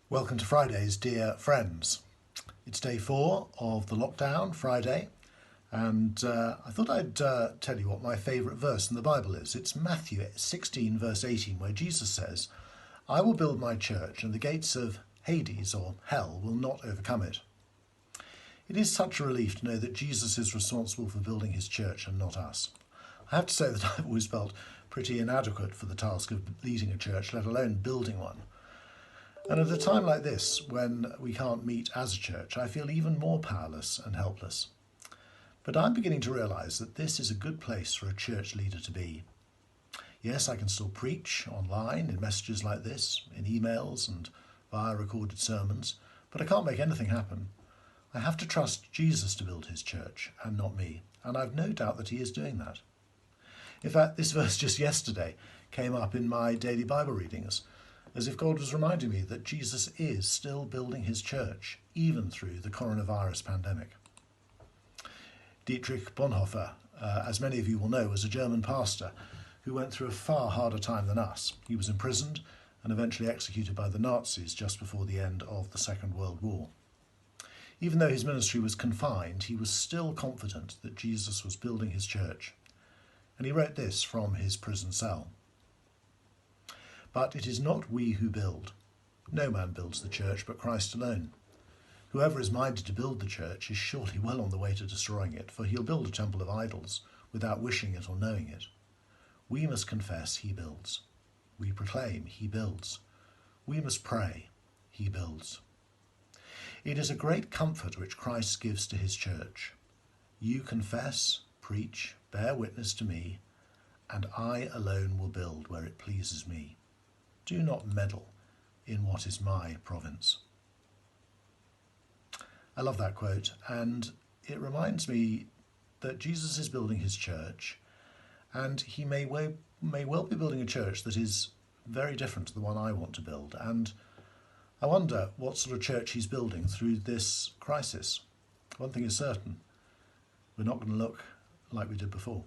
Welcome to Fridays, dear friends. It's day 4 of the lockdown, Friday, and I thought I'd tell you what my favourite verse in the Bible is. It's Matthew 16, verse 18, where Jesus says, "I will build my church, and the gates of Hades, or hell, will not overcome it." It is such a relief to know that Jesus is responsible for building his church and not us. I have to say that I've always felt pretty inadequate for the task of leading a church, let alone building one. And at a time like this, when we can't meet as a church, I feel even more powerless and helpless. But I'm beginning to realise that this is a good place for a church leader to be. Yes, I can still preach online in messages like this, in emails and via recorded sermons, but I can't make anything happen. I have to trust Jesus to build his church and not me, and I've no doubt that he is doing that. In fact, this verse just yesterday came up in my daily Bible readings, as if God was reminding me that Jesus is still building his church, even through the coronavirus pandemic. Dietrich Bonhoeffer, as many of you will know, was a German pastor who went through a far harder time than us. He was imprisoned and eventually executed by the Nazis just before the end of the Second World War. Even though his ministry was confined, he was still confident that Jesus was building his church. And he wrote this from his prison cell. "But it is not we who build. No man builds the church but Christ alone. Whoever is minded to build the church is surely well on the way to destroying it, for he'll build a temple of idols without wishing it or knowing it. We must confess he builds. We proclaim he builds. We must pray he builds." It is a great comfort which Christ gives to his church. You confess, preach, bear witness to me, and I alone will build where it pleases me. Do not meddle in what is my province. I love that quote, and it reminds me that Jesus is building his church, and he may well be building a church that is very different to the one I want to build. And I wonder what sort of church he's building through this crisis. One thing is certain, we're not going to look like we did before.